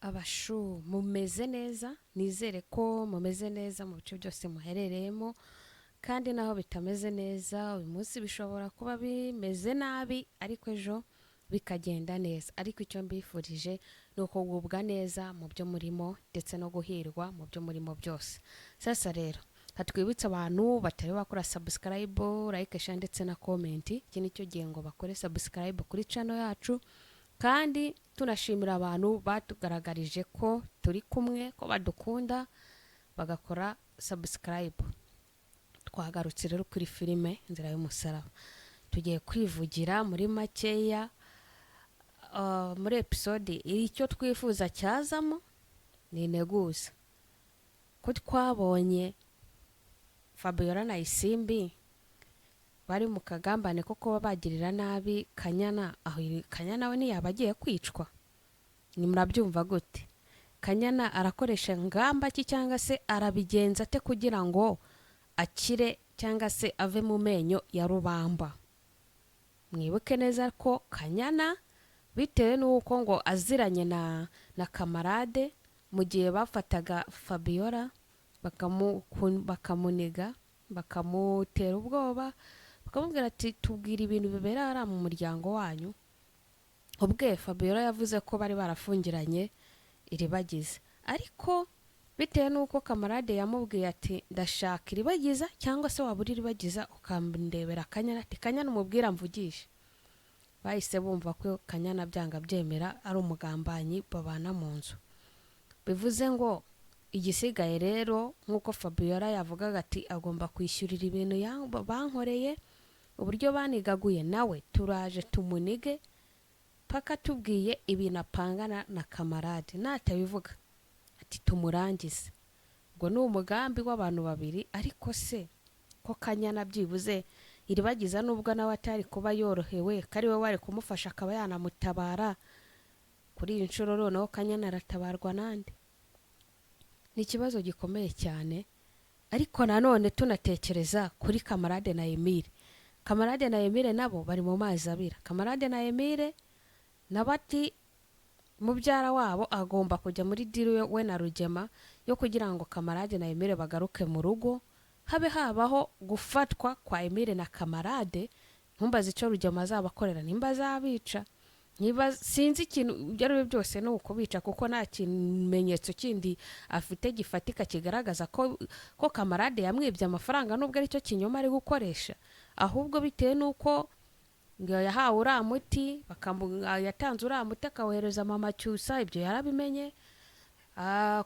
Abashu mumeze neza, nizere ko mumeze neza mu bice byose muherereyemo, kandi naho bitameze neza uyu munsi bishobora kuba bimeze nabi ariko ejo bikagenda neza. Ariko icyo mbifurije ni ukugubwa neza mu byo murimo ndetse no guhirwa mu byo murimo byose. Sasa rero hatwibutsa abantu batari bakora subscribe, like, share ndetse na comment. Iki ni cyo gihe ngo bakore subscribe kuri channel yacu, kandi tunashimira abantu batugaragarije ko turi kumwe, ko badukunda bagakora subscribe. Twagarutse rero kuri filime Inzira y'umusaraba, tugiye kwivugira muri makeya muri episode icyo twifuza cyazamo ni integuza ko twabonye Fabiola na Isimbi bari mu kagambane ko kuba bagirira nabi Kanyana. Aho Kanyana we ntiyaba agiye kwicwa? Ni murabyumva gute? Kanyana arakoresha ngamba ki cyangwa se arabigenza ate kugira ngo akire cyangwa se ave mu menyo ya rubamba? Mwibuke neza ko Kanyana bitewe n'uko ngo aziranye na kamarade, mu gihe bafataga Fabiola bakamuniga, bakamutera ubwoba, bakamubwira ati tubwira ibintu bibera hariya mu muryango wanyu. Ubwe Fabiola yavuze ko bari barafungiranye iribagiza, ariko bitewe n'uko kamarade yamubwiye ati ndashaka iribagiza cyangwa se wabura iribagiza ukandebera Kanyana, ati Kanyana umubwira mvugishe. Bahise bumva ko Kanyana byanga byemera ari umugambanyi babana mu nzu. Bivuze ngo igisigaye rero nk'uko Fabiola yavugaga ati agomba kwishyurira ibintu bankoreye, uburyo banigaguye, nawe turaje tumunige paka tubwiye ibintu apangana na kamarade. Natabivuga ati tumurangize. Ngo ni umugambi w'abantu babiri, ariko se ko Kanyana byibuze iribagiza nubwo nawe atari kuba yorohewe, kari we wari kumufasha akaba yanamutabara, kuri iyi nshuro noneho Kanyana aratabarwa nande? Ni ikibazo gikomeye cyane. Ariko nanone tunatekereza kuri kamarade na Emile. Kamarade na Emile nabo bari mu mazi abira. Kamarade na Emile nabati mubyara wabo agomba kujya muri diri we na Rugema yo kugira ngo kamarade na Emile bagaruke mu rugo, habe habaho gufatwa kwa Emile na kamarade. Ntumbaze icyo Rugema azabakorera, nimba azabica, niba sinzi ikintu ibyo ari byo byose ni ukubica, kuko nta kimenyetso kindi afite gifatika kigaragaza ko kamarade yamwibye amafaranga, nubwo ari cyo kinyoma ari gukoresha. Ahubwo bitewe n'uko ngo yahawe uriya muti, yatanze uriya muti akawohereza mama Cyusa, ibyo yarabimenye.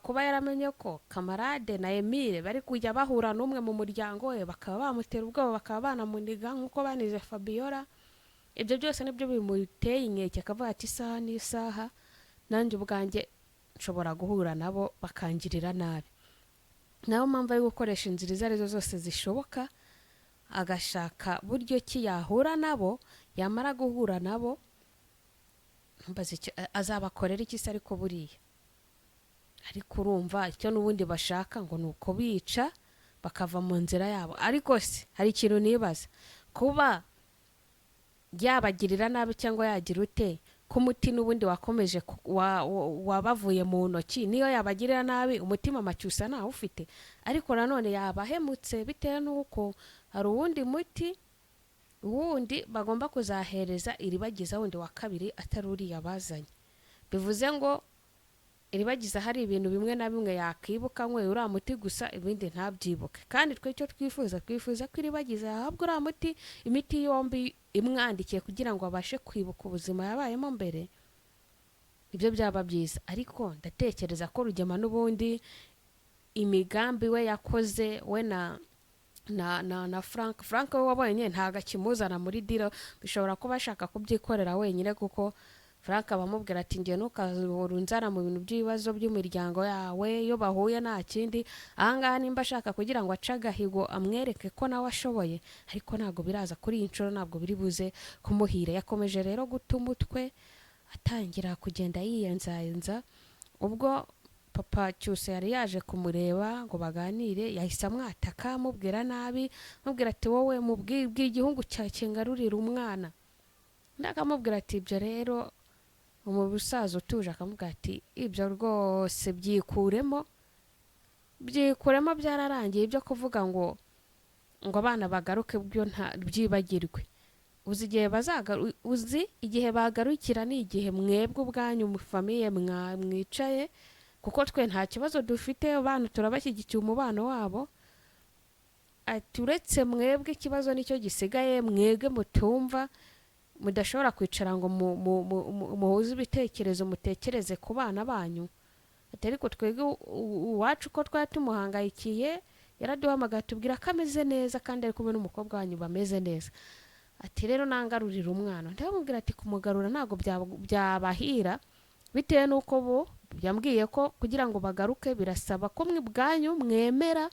Kuba yaramenye ko kamarade na Emile bari kujya bahura n'umwe mu muryango we, bakaba bamutera ubwoba, bakaba banamuniga nk'uko banize Fabiola. Ibyo byose nibyo bimuteye inkeke, akavuga ati isaha n'isaha nanjye ubwanjye nshobora guhura nabo bakangirira nabi. Naho mpamvu ari gukoresha inzira izo arizo zose zishoboka, agashaka buryo ki yahura nabo, yamara guhura nabo azabakorera iki se? Ariko buriya ariko urumva icyo n'ubundi bashaka ngo ni uko bica bakava mu nzira yabo. Ariko se hari ikintu nibaza, kuba yabagirira nabi cyangwa yagira ute, ko umuti n'ubundi wakomeje wabavuye mu ntoki, niyo yabagirira nabi umutima Macyusa ntawe ufite, ariko nanone yabahemutse bitewe n'uko hari uwundi muti wundi bagomba kuzahereza iribagiza wundi wa kabiri atari uriya bazanye. Bivuze ngo iribagiza hari ibintu bimwe na bimwe yakibuka nkwe uriya muti gusa, ibindi ntabyibuke. Kandi twe icyo twifuza ko iribagiza yahabwa uriya muti, imiti yombi imwandikiye kugira ngo abashe kwibuka ubuzima yabayemo mbere. Ibyo byaba byiza. Ariko ndatekereza ko Rugema n'ubundi imigambi we yakoze we na Frank we wabonye ntago akimuzana muri diro, bishobora kuba ashaka kubyikorera wenyine, kuko Frank abamubwira ati ngiye ntukazurunzana mu bintu by'ibibazo by'umuryango yawe, iyo bahuye nta kindi. Ahangaha nimba ashaka kugira ngo ace agahigo amwereke ko nawe ashoboye, ariko ntabwo biraza kuri iyi nshuro, ntabwo biri buze kumuhira. Yakomeje rero guta umutwe, atangira kugenda yiyenzayenza. Ubwo papa Cyusa yari yaje kumureba ngo baganire, yahise amwataka amubwira nabi, amubwira ati wowe mubwira igihugu cyawe kingarurira umwana. Ndakamubwira ati ibyo rero umusaza utuje akamubwira ati ibyo rwose byikuremo byararangiye ibyo kuvuga ngo abana bagaruke byo nta byibagirwe. Uzi igihe bagarukira ni igihe mwebwe ubwanyu mu famiye mwicaye, kuko twe nta kibazo dufite, abana turabashyigikiye umubano wabo. Ati uretse mwebwe ikibazo nicyo gisigaye, mwebwe mutumva, mudashobora kwicara ngo muhuze ibitekerezo mutekereze ku bana banyu. Ati ariko twebwe uwacu ko twari tumuhangayikiye yaraduhamagaye tubwira ko ameze neza kandi ari kumwe n'umukobwa wanyu bameze neza. Ati rero nangarurira umwana. Ndamubwira ati kumugarura ntago byabahira, bitewe n'uko bo yambwiye ko kugira ngo bagaruke birasaba ko mwe bwanyu mwemera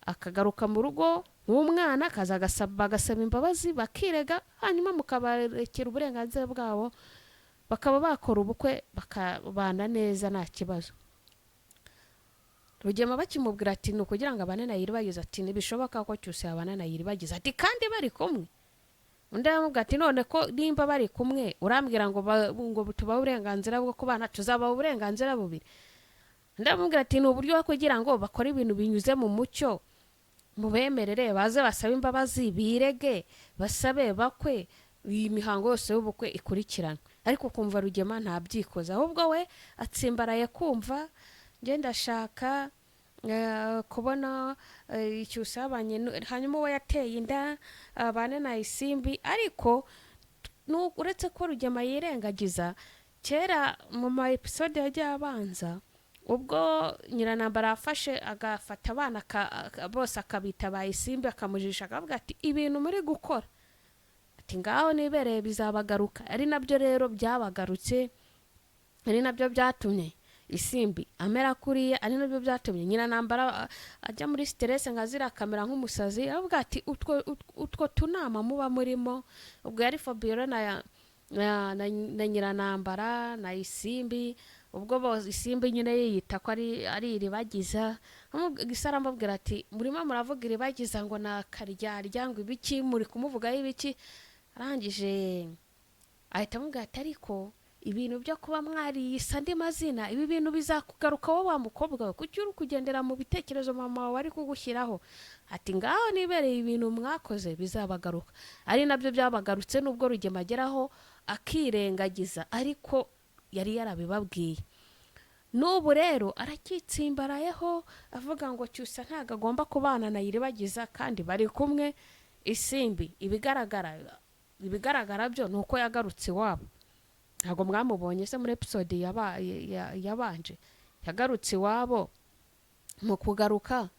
akagaruka mu rugo nk'umwana bagasaba imbabazi bakirega, hanyuma mukabarekera uburenganzira bwabo bakaba bakora ubukwe bakabana neza nta kibazo. Rugema bakimubwira ati ni ukugira ngo abane na Iribagiza, ati ntibishoboka ko Cyusa yabana na Iribagiza, ati kandi bari kumwe. Undi aramubwira ati none ko nimba bari kumwe urambwira ngo tubahe uburenganzira bwo kubana, tuzabaha uburenganzira bubiri. Undi aramubwira ati ni uburyo kugira ngo bakore ibintu binyuze mu mucyo, mubemerere baze basabe imbabazi, birege, basabe bakwe, imihango yose y'ubukwe ikurikirana. Ariko kumva Rugema ntabyikoza, ahubwo we atsimbaraye kumva nge ndashaka kubona Cyusa abanye, hanyuma we yateye inda abane na Isimbi. Ariko uretse ko Rugema yirengagiza, kera mu ma episode yagiye abanza ubwo Nyiranambara afashe agafata abana bose akabita ba Isimbi akamujisha akavuga ati ibintu muri gukora, ati ngaho nibereye bizabagaruka. Ari nabyo rero byabagarutse, ari nabyo byatumye Isimbi amera kuriya, ari nabyo byatumye Nyiranambara ajya muri stress ngazira kamera nk'umusazi. Aravuga ati utwo tunama muba murimo, ubwo yari Fabiola na Nyiranambara na Isimbi, ubwo bose Isimbi nyine yiyita ko ari Iribagiza. Gisara amubwira ati murimo muravuga Iribagiza ngo na karyarya ngo ibiki muri kumuvugaho ibiki. Arangije ahita amubwira ati ariko ibintu byo kuba mwariyisa andi mazina, ibi bintu bizakugaruka wowe wa mukobwa we, kuki uri kugendera mu bitekerezo mama wawe ari kugushyiraho. Ati ngaho nibereye ibintu mwakoze bizabagaruka. Ari nabyo byabagarutse nubwo Rugema ageraho akirengagiza, ariko yari yarabibabwiye. N'ubu rero arakitsimbarayeho avuga ngo Cyusa ntago agomba kubana na Iribagiza kandi bari kumwe. Isimbi ibigaragara byo nuko yagarutse iwabo. Ntago mwamubonye se muri episode yabanje, yagarutse iwabo. Mu kugaruka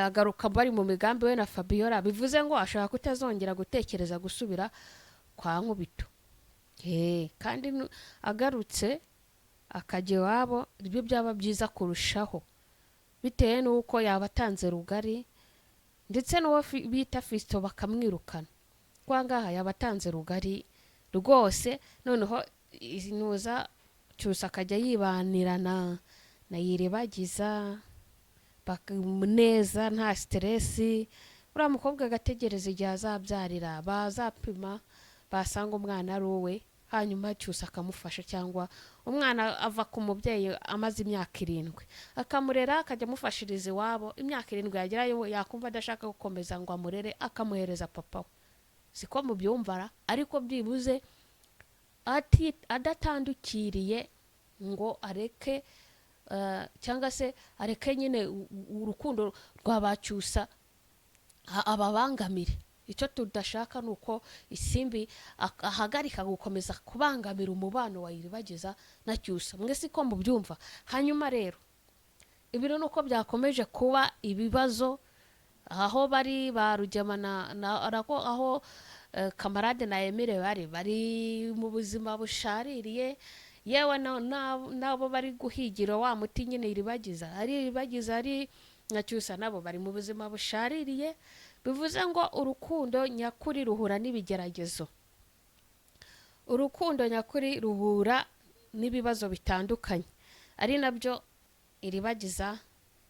agaruka bari mu migambi we na Fabiola, bivuze ngo ashaka kutazongera gutekereza gusubira kwa Nkubito. Kandi agarutse akajya iwabo ibyo byaba byiza kurushaho, bitewe n'uko yabatanze rugari, ndetse n'uwo bita Fisto bakamwirukana. Kwa ngaha yabatanze rugari rwose, noneho inuza Cyusa akajya yibanira na Iribagiza neza nta stress. Uriya mukobwa agategereza igihe azabyarira, bazapima basanga umwana ari uwe, hanyuma Cyusa akamufasha, cyangwa umwana ava ku mubyeyi amaze imyaka 7 akamurera, akajya amufashiriza iwabo. Imyaka 7 yagerayo yakumva adashaka gukomeza ngo amurere, akamuhereza papa we. Siko mubyumvara, ariko byibuze ati adatandukiriye ngo areke cyangwa se areke nyine urukundo rwabacyusa ababangamire. Icyo tudashaka nuko Isimbi ahagarika gukomeza kubangamira umubano wa Iribagiza na Cyusa. Mwese ko mubyumva. Hanyuma rero ibiro nuko byakomeje kuba ibibazo aho bari ba Rugema aho Kamarade na Emile bari mu buzima bushaririye, yewe nabo bari guhigira wa muti nyine Iribagiza ari na Cyusa, nabo bari mu buzima bushaririye. Bivuze ngo urukundo nyakuri ruhura n'ibigeragezo, urukundo nyakuri ruhura n'ibibazo bitandukanye, ari nabyo Iribagiza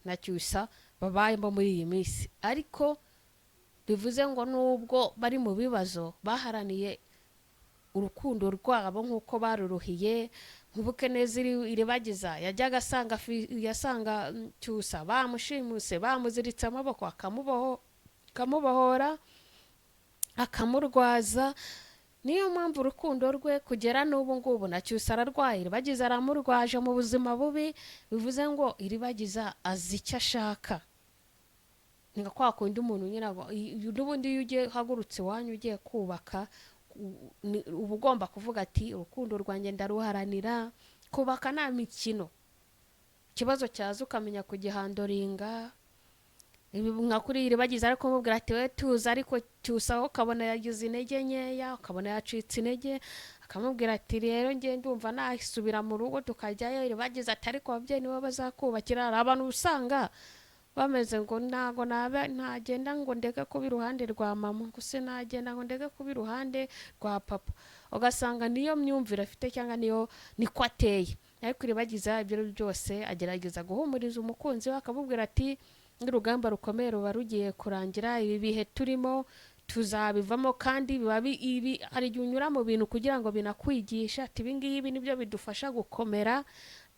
na Cyusa babayemo muri iyi minsi. Ariko bivuze ngo nubwo bari mu bibazo baharaniye urukundo rwabo nk'uko baruruhiye. nkubuke neza iribagiza yajyaga yasanga Cyusa bamushimuse bamuziritse amaboko akamubohora akamurwaza. niyo mpamvu urukundo rwe kugera n'ubu ngubu na Cyusa ararwaye, iribagiza aramurwaje mu buzima bubi, bivuze ngo iribagiza azi icyo ashaka. ni nka kwa kundi umuntu n'ubundi iyo ugiye hagurutse iwanyu ugiye kubaka uba ugomba kuvuga ati urukundo rwanjye ndaruharanira. kubaka nta mikino, ikibazo cyaza ukamenya kugihandoringa. nka kuri iribagiza ariko mubwira ati we tuza, ariko Cyusa ukabona yagize intege nkeya, ukabona yacitse intege, akamubwira ati rero njye ndumva nasubira mu rugo tukajyayo. iribagiza ati ariko ababyeyi nibo bazakubakira. hari abantu usanga bameze ngo ntago ntagenda ngo ndeke kuba iruhande rwa mama, gusa nagenda ngo ndeke kuba iruhande rwa papa. ugasanga niyo myumvire afite cyangwa niko ateye. ariko iribagiza ibyo byose agerageza guhumuriza umukunzi we, akamubwira ati n'urugamba rukomeye ruba rugiye kurangira, ibi bihe turimo tuzabivamo, kandi hari igihe unyura mu bintu kugira ngo binakwigisha ati ibi ngibi nibyo bidufasha gukomera,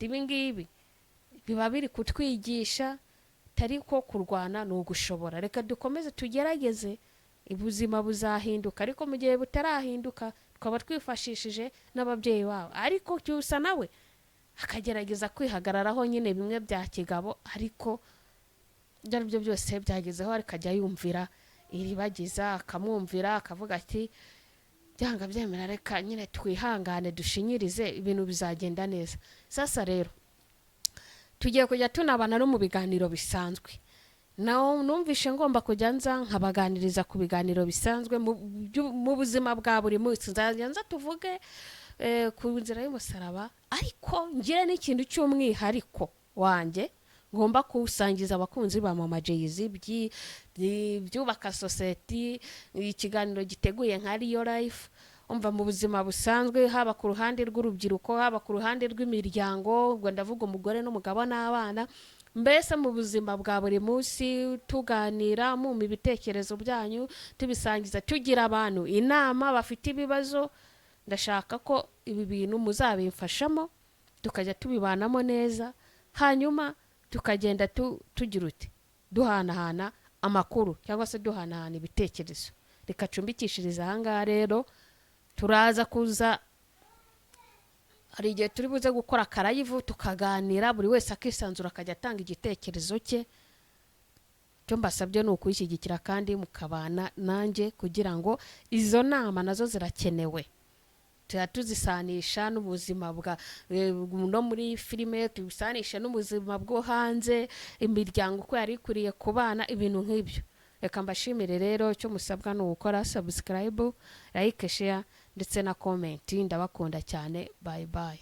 ibi ngibi biba biri kutwigisha, tari ko kurwana ni ugushobora. reka dukomeze tugerageze, ubuzima buzahinduka. ariko mu gihe butarahinduka twaba twifashishije n'ababyeyi babo. ariko Cyusa nawe akagerageza kwihagararaho nyine bimwe bya kigabo, ariko ibyo ari byo byose byagezeho akajya yumvira iribagiza, akamwumvira akavuga ati byanga byemera, reka nyine twihangane dushinyirize, ibintu bizagenda neza. sasa rero tugiye kujya tunabana no mu biganiro bisanzwe. numvishe ngomba kujya nza nkabaganiriza ku biganiro bisanzwe mu buzima bwa buri munsi. nzajya nza tuvuge ku nzira y'umusaraba, ariko ngire n'ikintu cy'umwihariko wanjye ngomba kuwusangiza abakunzi ba Mama Jay-Z byubaka society. ikiganiro giteguye nka Real Life, umva mu buzima busanzwe, haba ku ruhande rw'urubyiruko, haba ku ruhande rw'imiryango, ngo ndavuga umugore n'umugabo n'abana, mbese mu buzima bwa buri munsi tuganira mu ibitekerezo byanyu, tubisangiza, tugira abantu inama bafite ibibazo. ndashaka ko ibi bintu muzabimfashamo, tukajya tubibanamo neza, hanyuma tukagenda tugira uti duhanahana amakuru cyangwa se duhanahana ibitekerezo. reka cumbikishiriza ahangaha rero, turaza kuza hari igihe turi buze gukora akarayivu tukaganira, buri wese akisanzura akajya atanga igitekerezo cye. cyo mbasabye ni ukwishyigikira kandi mukabana nanjye, kugira ngo izo nama nazo zirakenewe. tuzisanisha n'ubuzima no muri filime, tubisanisha n'ubuzima bwo hanze, imiryango uko yari ikuriye kubana, ibintu nk'ibyo. reka mbashimire rero, cyo musabwa ni ugukora subscribe, like, share ndetse na comment. ndabakunda cyane, bye bye.